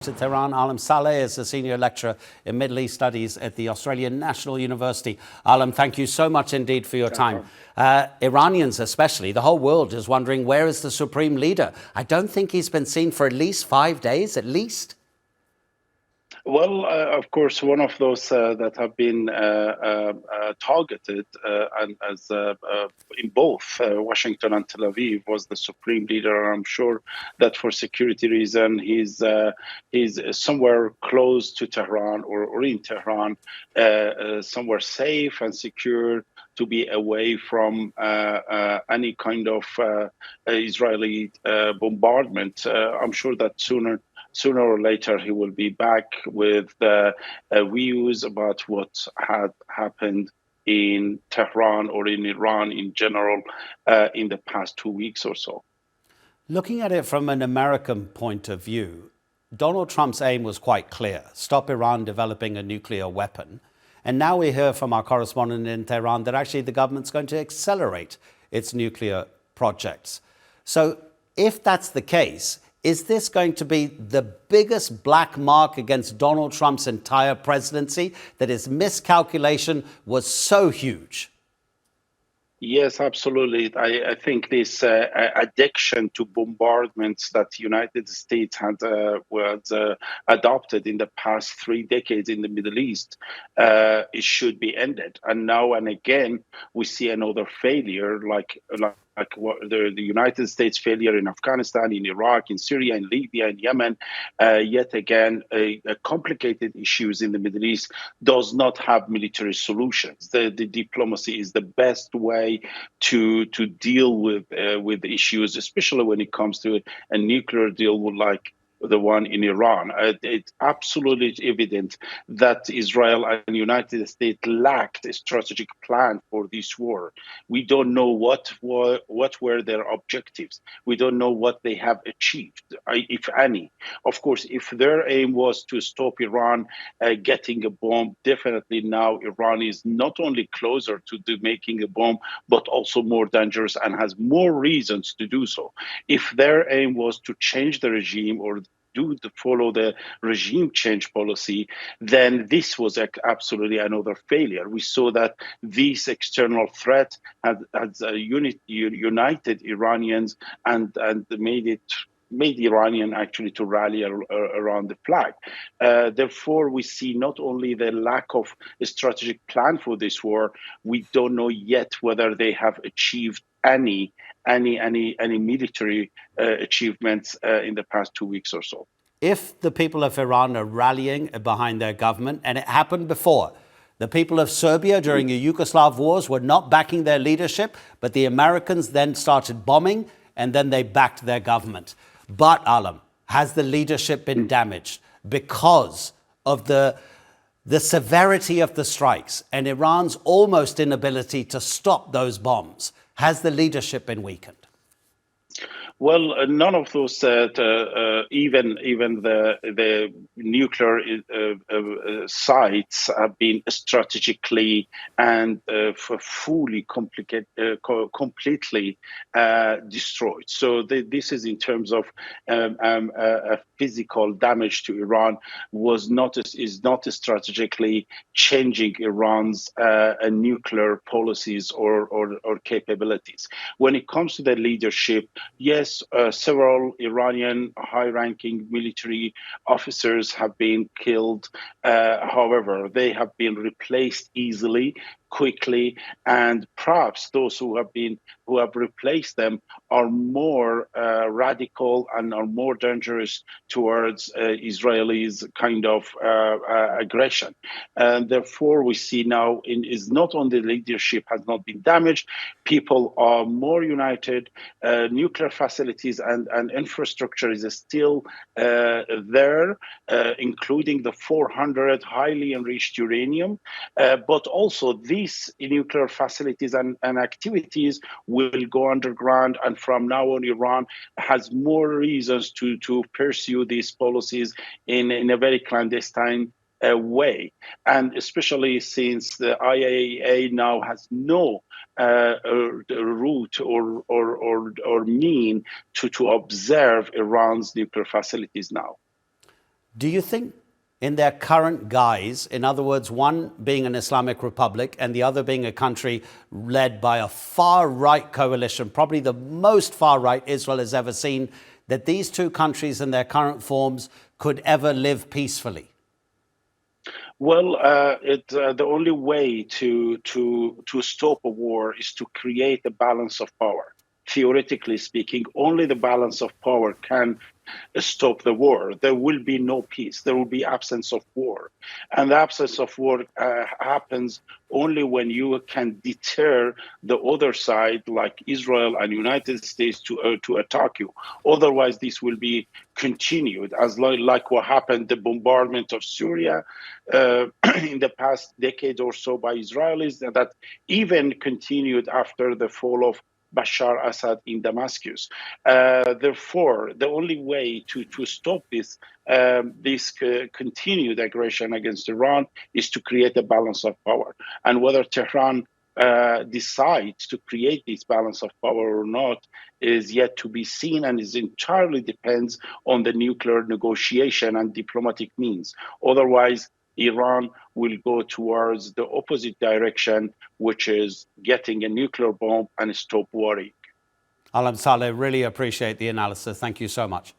To Tehran. Alam Saleh is a senior lecturer in Middle East Studies at the Australian National University. Alam, thank you so much indeed for your time. Iranians especially, the whole world is wondering, where is the supreme leader? I don't think he's been seen for at least 5 days, at least. Well, of course, one of those that have been targeted and as in both Washington and Tel Aviv was the supreme leader. And I'm sure that for security reason, he's somewhere close to Tehran or in Tehran, somewhere safe and secure to be away from any kind of Israeli bombardment. I'm sure that sooner or later he will be back with views about what had happened in Tehran or in Iran in general in the past 2 weeks or so. Looking at it from an American point of view, Donald Trump's aim was quite clear: stop Iran developing a nuclear weapon. And now we hear from our correspondent in Tehran that actually the government's going to accelerate its nuclear projects. So if that's the case, is this going to be the biggest black mark against Donald Trump's entire presidency, that his miscalculation was so huge? Yes, absolutely. I think this addiction to bombardments that the United States was adopted in the past 3 decades in the Middle East, it should be ended. And now and again, we see another failure, like the United States failure in Afghanistan, in Iraq, in Syria, in Libya, in Yemen. Yet again, complicated issues in the Middle East does not have military solutions. The diplomacy is the best way to deal with issues, especially when it comes to a nuclear deal like the one in Iran. It's absolutely evident that Israel and the United States lacked a strategic plan for this war. We don't know what were their objectives. We don't know what they have achieved, if any. Of course, if their aim was to stop Iran getting a bomb, definitely now Iran is not only closer to making a bomb, but also more dangerous and has more reasons to do so. If their aim was to change the regime or follow the regime change policy, then this was absolutely another failure. We saw that this external threat had united Iranians and made Iranian actually to rally around the flag. Therefore, we see not only the lack of a strategic plan for this war, we don't know yet whether they have achieved any military achievements in the past 2 weeks or so. If the people of Iran are rallying behind their government, and it happened before, the people of Serbia during the Yugoslav wars were not backing their leadership, but the Americans then started bombing, and then they backed their government. But, Alam, has the leadership been damaged because of the severity of the strikes and Iran's almost inability to stop those bombs? Has the leadership been weakened? Well, none of those, even the nuclear sites have been strategically and fully completely destroyed. So this is in terms of physical damage to Iran is not strategically changing Iran's nuclear policies or capabilities. When it comes to the leadership, yes, several Iranian high-ranking military officers have been killed. However, they have been replaced easily, quickly, and perhaps those who have replaced them are more radical and are more dangerous towards Israelis' kind of aggression. And therefore, we see now is not only leadership has not been damaged, people are more united. Nuclear facilities and infrastructure is still there, including the 400 highly enriched uranium, but also these nuclear facilities and activities will go underground. And from now on, Iran has more reasons to pursue these policies in a very clandestine way. And especially since the IAEA now has no route or mean to observe Iran's nuclear facilities now. Do you think in their current guise, in other words, one being an Islamic republic and the other being a country led by a far-right coalition, probably the most far-right Israel has ever seen, that these two countries in their current forms could ever live peacefully? Well, the only way to stop a war is to create a balance of power. Theoretically speaking, only the balance of power can stop the war. There will be no peace. There will be absence of war, and the absence of war happens only when you can deter the other side, like Israel and United States, to attack you. Otherwise, this will be continued, as like what happened, the bombardment of Syria in the past decade or so by Israelis, and that even continued after the fall of Bashar Assad in Damascus. Therefore, the only way to stop this continued aggression against Iran is to create a balance of power. And whether Tehran decides to create this balance of power or not is yet to be seen, and is entirely depends on the nuclear negotiation and diplomatic means. Otherwise, Iran will go towards the opposite direction, which is getting a nuclear bomb and stop worrying. Alam Saleh, really appreciate the analysis. Thank you so much.